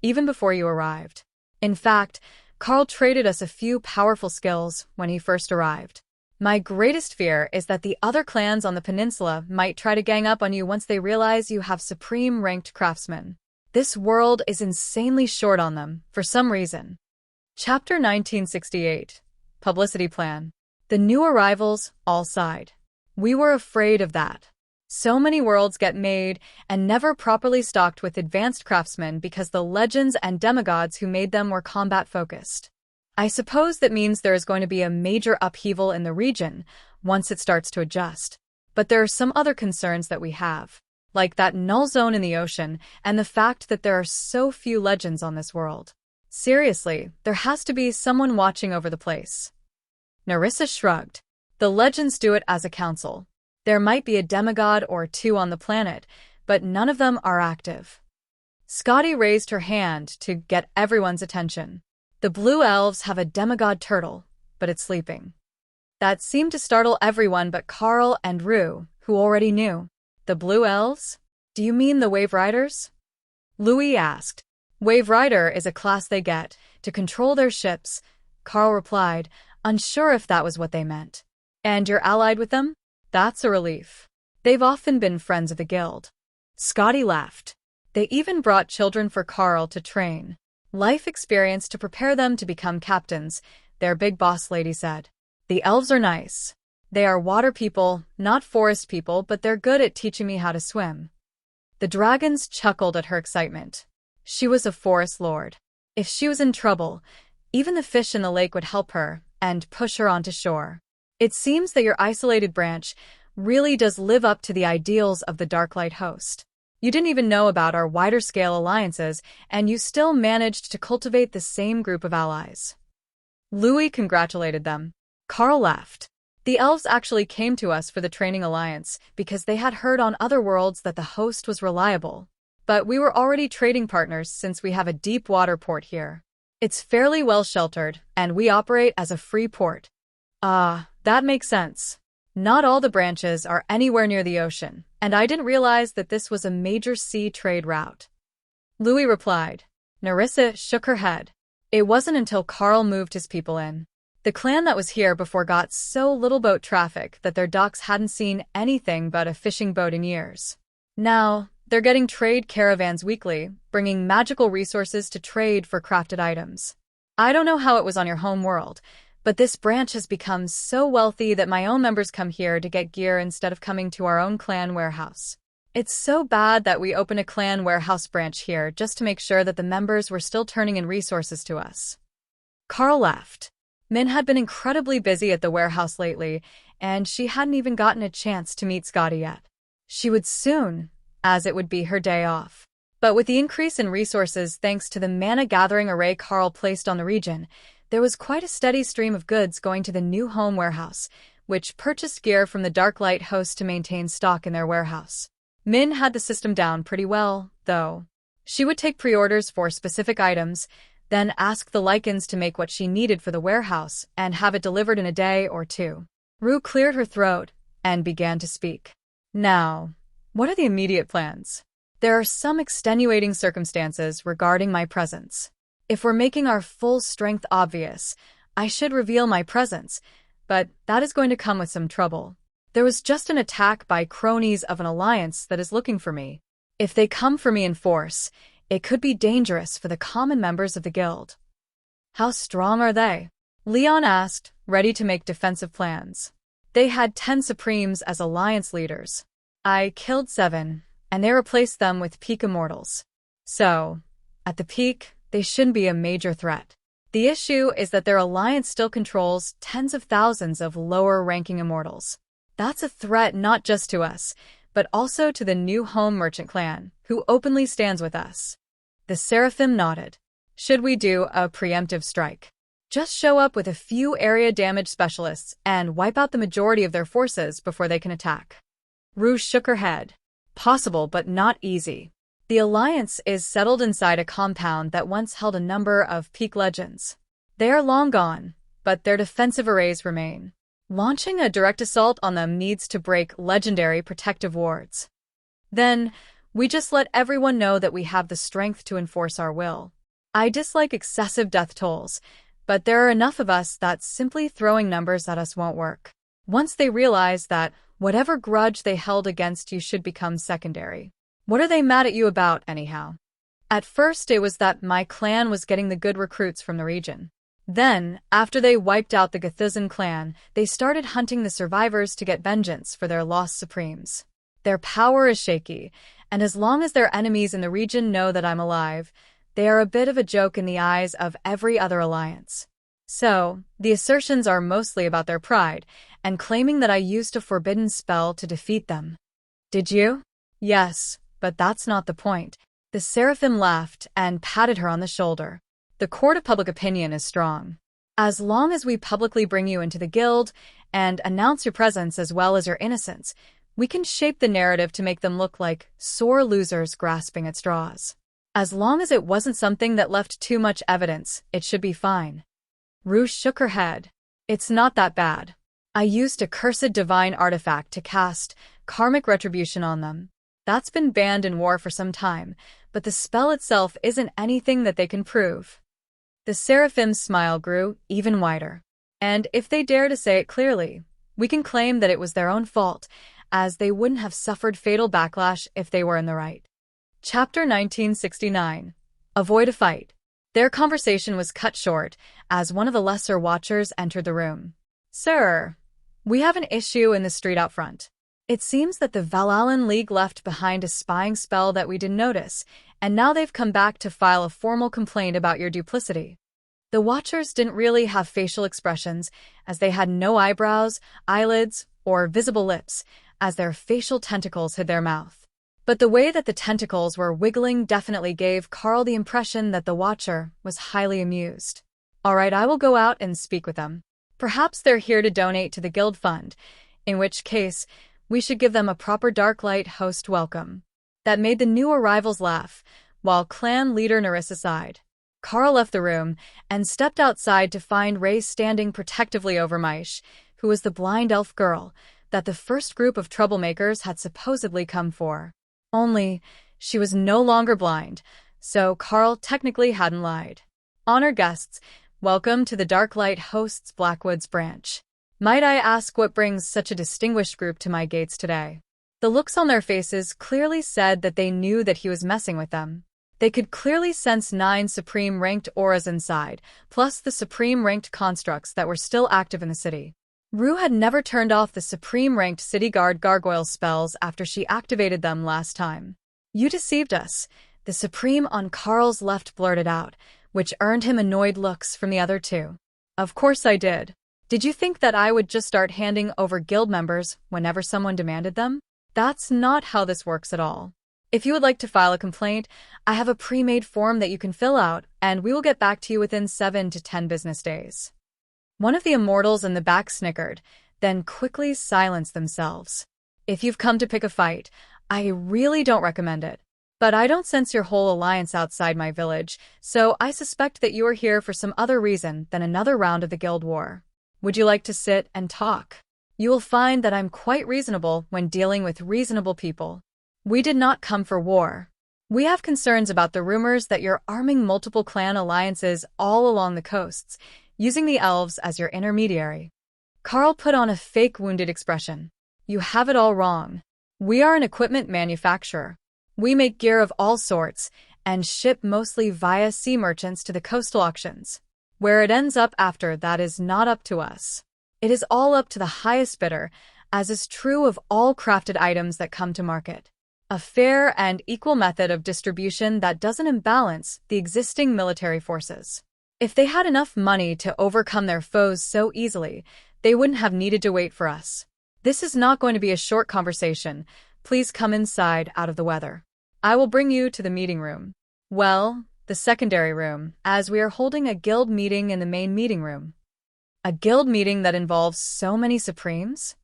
even before you arrived. In fact, Carl traded us a few powerful skills when he first arrived. My greatest fear is that the other clans on the peninsula might try to gang up on you once they realize you have supreme-ranked craftsmen. This world is insanely short on them, for some reason. Chapter 1968. Publicity Plan. The new arrivals all sighed. We were afraid of that. So many worlds get made and never properly stocked with advanced craftsmen because the legends and demigods who made them were combat-focused. I suppose that means there is going to be a major upheaval in the region once it starts to adjust. But there are some other concerns that we have, like that null zone in the ocean and the fact that there are so few legends on this world. Seriously, there has to be someone watching over the place. Nerissa shrugged. The legends do it as a council. There might be a demigod or two on the planet, but none of them are active. Scotty raised her hand to get everyone's attention. The blue elves have a demigod turtle, but it's sleeping. That seemed to startle everyone but Carl and Rue, who already knew. The blue elves? Do you mean the Wave Riders? Louis asked. Wave Rider is a class they get to control their ships, Carl replied, unsure if that was what they meant. And you're allied with them? That's a relief. They've often been friends of the guild. Scotty laughed. They even brought children for Carl to train. Life experience to prepare them to become captains, their big boss lady said. The elves are nice. They are water people, not forest people, but they're good at teaching me how to swim. The dragons chuckled at her excitement. She was a forest lord. If she was in trouble, even the fish in the lake would help her and push her onto shore. It seems that your isolated branch really does live up to the ideals of the Darklight host. You didn't even know about our wider-scale alliances, and you still managed to cultivate the same group of allies. Louis congratulated them. Carl laughed. The elves actually came to us for the training alliance because they had heard on other worlds that the host was reliable. But we were already trading partners since we have a deep water port here. It's fairly well sheltered, and we operate as a free port. That makes sense. Not all the branches are anywhere near the ocean, and I didn't realize that this was a major sea trade route. Louis replied. Nerissa shook her head. It wasn't until Carl moved his people in. The clan that was here before got so little boat traffic that their docks hadn't seen anything but a fishing boat in years. Now, they're getting trade caravans weekly, bringing magical resources to trade for crafted items. I don't know how it was on your home world, but this branch has become so wealthy that my own members come here to get gear instead of coming to our own clan warehouse. It's so bad that we opened a clan warehouse branch here just to make sure that the members were still turning in resources to us. Carl laughed. Min had been incredibly busy at the warehouse lately, and she hadn't even gotten a chance to meet Scotty yet. She would soon, as it would be her day off. But with the increase in resources thanks to the mana-gathering array Carl placed on the region, there was quite a steady stream of goods going to the new home warehouse, which purchased gear from the Darklight host to maintain stock in their warehouse. Min had the system down pretty well, though. She would take pre-orders for specific items, then ask the Lycans to make what she needed for the warehouse and have it delivered in a day or two. Rue cleared her throat and began to speak. Now, what are the immediate plans? There are some extenuating circumstances regarding my presence. If we're making our full strength obvious, I should reveal my presence, but that is going to come with some trouble. There was just an attack by cronies of an alliance that is looking for me. If they come for me in force, it could be dangerous for the common members of the guild. How strong are they? Leon asked, ready to make defensive plans. They had 10 Supremes as alliance leaders. I killed 7, and they replaced them with peak immortals. So, at the peak, they shouldn't be a major threat. The issue is that their alliance still controls tens of thousands of lower-ranking immortals. That's a threat not just to us, but also to the new home merchant clan, who openly stands with us. The Seraphim nodded. Should we do a preemptive strike? Just show up with a few area damage specialists and wipe out the majority of their forces before they can attack. Rue shook her head. Possible, but not easy. The Alliance is settled inside a compound that once held a number of peak legends. They are long gone, but their defensive arrays remain. Launching a direct assault on them needs to break legendary protective wards. Then, we just let everyone know that we have the strength to enforce our will. I dislike excessive death tolls, but there are enough of us that simply throwing numbers at us won't work. Once they realize that whatever grudge they held against you should become secondary. What are they mad at you about, anyhow? At first it was that my clan was getting the good recruits from the region. Then, after they wiped out the Gathuzan clan, they started hunting the survivors to get vengeance for their lost supremes. Their power is shaky, and as long as their enemies in the region know that I'm alive, they are a bit of a joke in the eyes of every other alliance. So, the assertions are mostly about their pride, and claiming that I used a forbidden spell to defeat them. Did you? Yes, but that's not the point. The Seraphim laughed and patted her on the shoulder. The court of public opinion is strong. As long as we publicly bring you into the guild and announce your presence as well as your innocence, we can shape the narrative to make them look like sore losers grasping at straws. As long as it wasn't something that left too much evidence, it should be fine. Rue shook her head. It's not that bad. I used a cursed divine artifact to cast karmic retribution on them. That's been banned in war for some time, but the spell itself isn't anything that they can prove. The Seraphim's smile grew even wider. And if they dare to say it clearly, we can claim that it was their own fault, as they wouldn't have suffered fatal backlash if they were in the right. Chapter 1969. Avoid a fight. Their conversation was cut short as one of the lesser watchers entered the room. Sir, we have an issue in the street out front. It seems that the Valalan League left behind a spying spell that we didn't notice, and now they've come back to file a formal complaint about your duplicity. The watchers didn't really have facial expressions, as they had no eyebrows, eyelids, or visible lips, as their facial tentacles hid their mouth. But the way that the tentacles were wiggling definitely gave Carl the impression that the watcher was highly amused. All right, I will go out and speak with them. Perhaps they're here to donate to the guild fund, in which case, we should give them a proper Darklight host welcome. That made the new arrivals laugh, while clan leader Nerissa sighed. Carl left the room and stepped outside to find Ray standing protectively over Maish, who was the blind elf girl that the first group of troublemakers had supposedly come for. Only, she was no longer blind, so Carl technically hadn't lied. Honored guests, welcome to the Darklight Hosts Blackwoods branch. Might I ask what brings such a distinguished group to my gates today? The looks on their faces clearly said that they knew that he was messing with them. They could clearly sense 9 Supreme-ranked auras inside, plus the Supreme-ranked constructs that were still active in the city. Rue had never turned off the Supreme-ranked City Guard gargoyle spells after she activated them last time. You deceived us, the Supreme on Carl's left blurted out, which earned him annoyed looks from the other two. Of course I did. Did you think that I would just start handing over guild members whenever someone demanded them? That's not how this works at all. If you would like to file a complaint, I have a pre-made form that you can fill out, and we will get back to you within 7 to 10 business days. One of the immortals in the back snickered, then quickly silenced themselves. If you've come to pick a fight, I really don't recommend it. But I don't sense your whole alliance outside my village, so I suspect that you are here for some other reason than another round of the guild war. Would you like to sit and talk? You will find that I'm quite reasonable when dealing with reasonable people. We did not come for war. We have concerns about the rumors that you're arming multiple clan alliances all along the coasts, using the elves as your intermediary. Carl put on a fake wounded expression. You have it all wrong. We are an equipment manufacturer. We make gear of all sorts and ship mostly via sea merchants to the coastal auctions. Where it ends up after that is not up to us. It is all up to the highest bidder, as is true of all crafted items that come to market. A fair and equal method of distribution that doesn't imbalance the existing military forces. If they had enough money to overcome their foes so easily, they wouldn't have needed to wait for us. This is not going to be a short conversation. Please come inside out of the weather. I will bring you to the meeting room. Well, the secondary room, as we are holding a guild meeting in the main meeting room. A guild meeting that involves so many Supremes?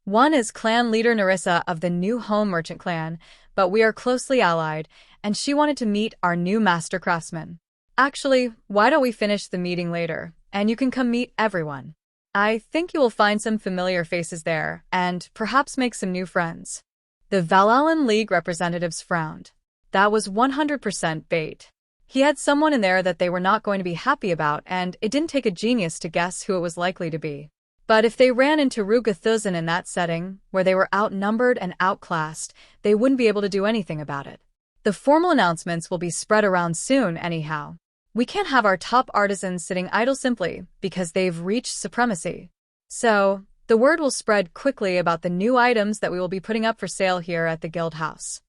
One is clan leader Narissa of the New Home Merchant clan, but we are closely allied, and she wanted to meet our new master craftsman. Actually, why don't we finish the meeting later, and you can come meet everyone. I think you will find some familiar faces there, and perhaps make some new friends. The Valalan League representatives frowned. That was 100% bait. He had someone in there that they were not going to be happy about, and it didn't take a genius to guess who it was likely to be. But if they ran into Rugathuzan in that setting, where they were outnumbered and outclassed, they wouldn't be able to do anything about it. The formal announcements will be spread around soon anyhow. We can't have our top artisans sitting idle simply because they've reached supremacy. So, the word will spread quickly about the new items that we will be putting up for sale here at the guild house.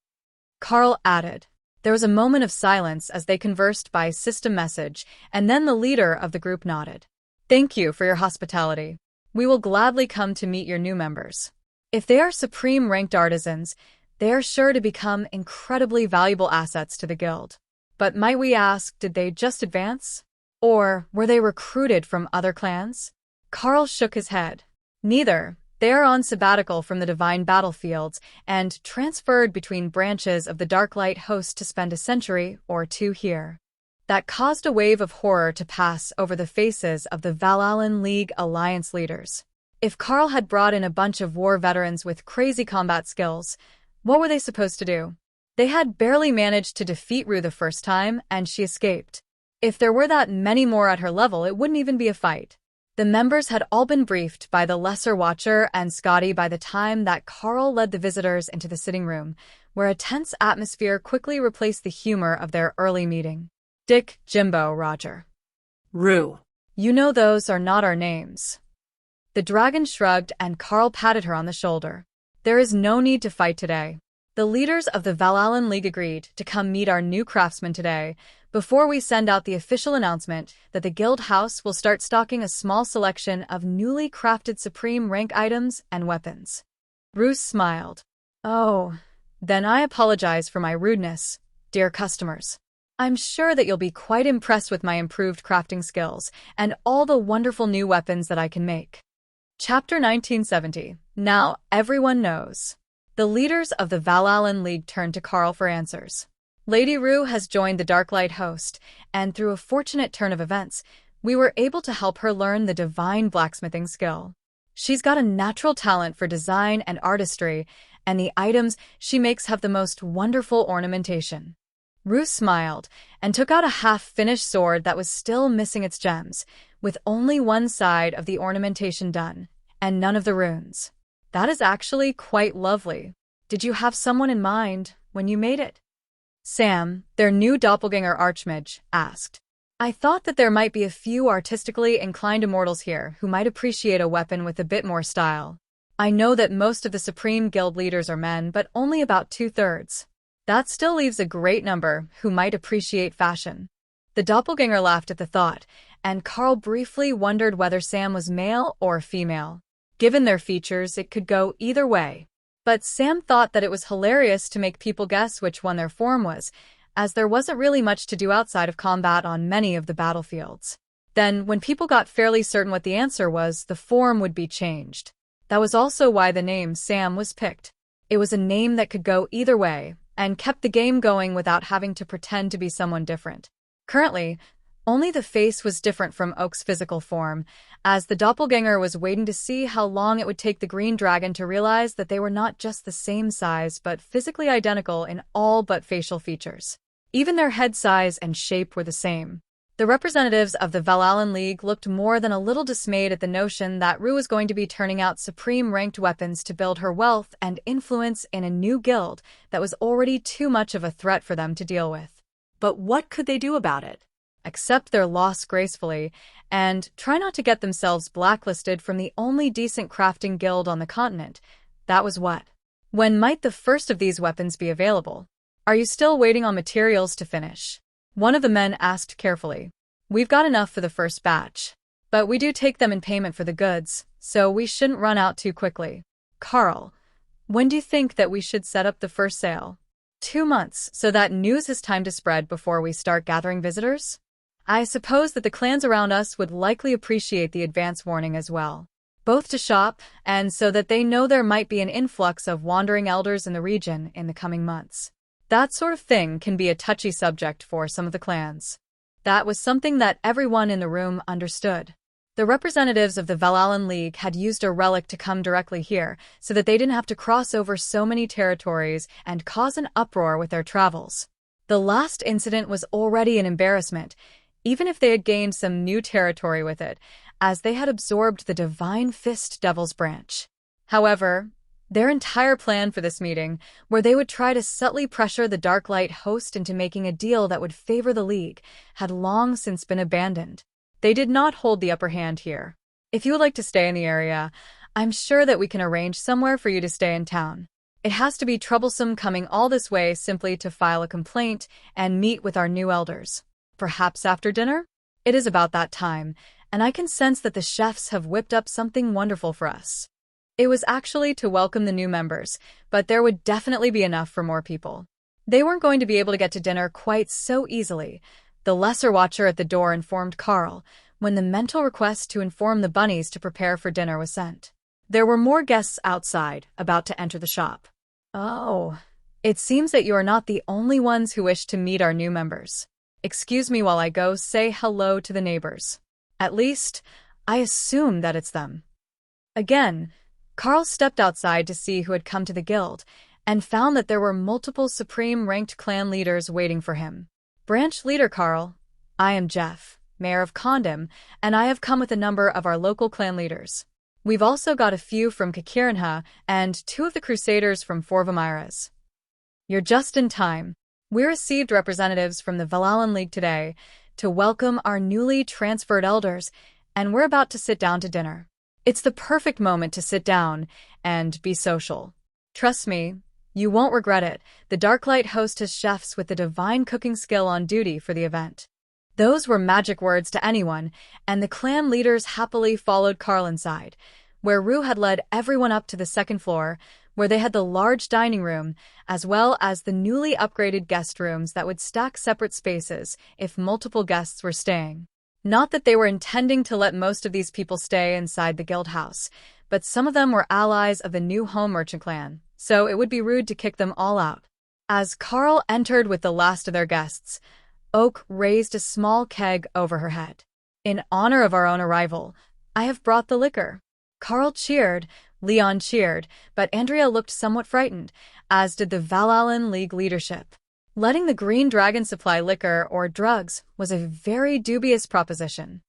Carl added. There was a moment of silence as they conversed by system message, and then the leader of the group nodded. Thank you for your hospitality. We will gladly come to meet your new members. If they are supreme-ranked artisans, they are sure to become incredibly valuable assets to the guild. But might we ask, did they just advance? Or were they recruited from other clans? Carl shook his head. Neither. They are on sabbatical from the divine battlefields and transferred between branches of the Darklight host to spend a century or two here. That caused a wave of horror to pass over the faces of the Valalan League alliance leaders. If Carl had brought in a bunch of war veterans with crazy combat skills, what were they supposed to do? They had barely managed to defeat Rue the first time, and she escaped. If there were that many more at her level, it wouldn't even be a fight. The members had all been briefed by the Lesser Watcher and Scotty by the time that Carl led the visitors into the sitting room, where a tense atmosphere quickly replaced the humor of their early meeting. Dick, Jimbo, Roger. Rue. You know those are not our names. The dragon shrugged and Carl patted her on the shoulder. There is no need to fight today. The leaders of the Valalan League agreed to come meet our new craftsman today, before we send out the official announcement that the guild house will start stocking a small selection of newly crafted supreme rank items and weapons. Bruce smiled. Oh, then I apologize for my rudeness, dear customers. I'm sure that you'll be quite impressed with my improved crafting skills and all the wonderful new weapons that I can make. Chapter 1970. Now everyone knows. The leaders of the Valalan League turned to Carl for answers. Lady Rue has joined the Darklight host, and through a fortunate turn of events, we were able to help her learn the divine blacksmithing skill. She's got a natural talent for design and artistry, and the items she makes have the most wonderful ornamentation. Rue smiled and took out a half-finished sword that was still missing its gems, with only one side of the ornamentation done, and none of the runes. That is actually quite lovely. Did you have someone in mind when you made it? Sam, their new doppelganger archmage, asked. I thought that there might be a few artistically inclined immortals here who might appreciate a weapon with a bit more style. I know that most of the Supreme Guild leaders are men, but only about 2/3. That still leaves a great number who might appreciate fashion. The doppelganger laughed at the thought, and Carl briefly wondered whether Sam was male or female. Given their features, it could go either way. But Sam thought that it was hilarious to make people guess which one their form was, as there wasn't really much to do outside of combat on many of the battlefields. Then, when people got fairly certain what the answer was, the form would be changed. That was also why the name Sam was picked. It was a name that could go either way, and kept the game going without having to pretend to be someone different. Currently, only the face was different from Oak's physical form, as the doppelganger was waiting to see how long it would take the green dragon to realize that they were not just the same size but physically identical in all but facial features. Even their head size and shape were the same. The representatives of the Valalan League looked more than a little dismayed at the notion that Rue was going to be turning out supreme-ranked weapons to build her wealth and influence in a new guild that was already too much of a threat for them to deal with. But what could they do about it? Accept their loss gracefully, and try not to get themselves blacklisted from the only decent crafting guild on the continent. That was what. When might the first of these weapons be available? Are you still waiting on materials to finish? One of the men asked carefully. We've got enough for the first batch, but we do take them in payment for the goods, so we shouldn't run out too quickly. Carl, when do you think that we should set up the first sale? 2 months, so that news has time to spread before we start gathering visitors? I suppose that the clans around us would likely appreciate the advance warning as well. both to shop and so that they know there might be an influx of wandering elders in the region in the coming months. That sort of thing can be a touchy subject for some of the clans. That was something that everyone in the room understood. The representatives of the Valalan League had used a relic to come directly here so that they didn't have to cross over so many territories and cause an uproar with their travels. The last incident was already an embarrassment, even if they had gained some new territory with it, as they had absorbed the Divine Fist Devil's Branch. However, their entire plan for this meeting, where they would try to subtly pressure the Darklight host into making a deal that would favor the League, had long since been abandoned. They did not hold the upper hand here. If you would like to stay in the area, I'm sure that we can arrange somewhere for you to stay in town. It has to be troublesome coming all this way simply to file a complaint and meet with our new elders. Perhaps after dinner? It is about that time, and I can sense that the chefs have whipped up something wonderful for us. It was actually to welcome the new members, but there would definitely be enough for more people. They weren't going to be able to get to dinner quite so easily, the lesser watcher at the door informed Carl, when the mental request to inform the bunnies to prepare for dinner was sent. There were more guests outside, about to enter the shop. Oh, it seems that you are not the only ones who wish to meet our new members. Excuse me while I go say hello to the neighbors. At least, I assume that it's them. Again, Carl stepped outside to see who had come to the guild, and found that there were multiple supreme-ranked clan leaders waiting for him. Branch leader Carl, I am Jeff, mayor of Condom, and I have come with a number of our local clan leaders. We've also got a few from Kakirinha and 2 of the Crusaders from Forvamiras. You're just in time. We received representatives from the Valalan League today to welcome our newly transferred elders, and we're about to sit down to dinner. It's the perfect moment to sit down and be social. Trust me, you won't regret it. The Darklight host has chefs with the divine cooking skill on duty for the event. Those were magic words to anyone, and the clan leaders happily followed Carl inside, where Rue had led everyone up to the second floor, where they had the large dining room, as well as the newly upgraded guest rooms that would stack separate spaces if multiple guests were staying. Not that they were intending to let most of these people stay inside the guild house, but some of them were allies of the new home merchant clan, so it would be rude to kick them all out. As Carl entered with the last of their guests, Oak raised a small keg over her head. In honor of our own arrival, I have brought the liquor. Carl cheered, Leon cheered, but Andrea looked somewhat frightened, as did the Valalan League leadership. Letting the Green Dragon supply liquor or drugs was a very dubious proposition.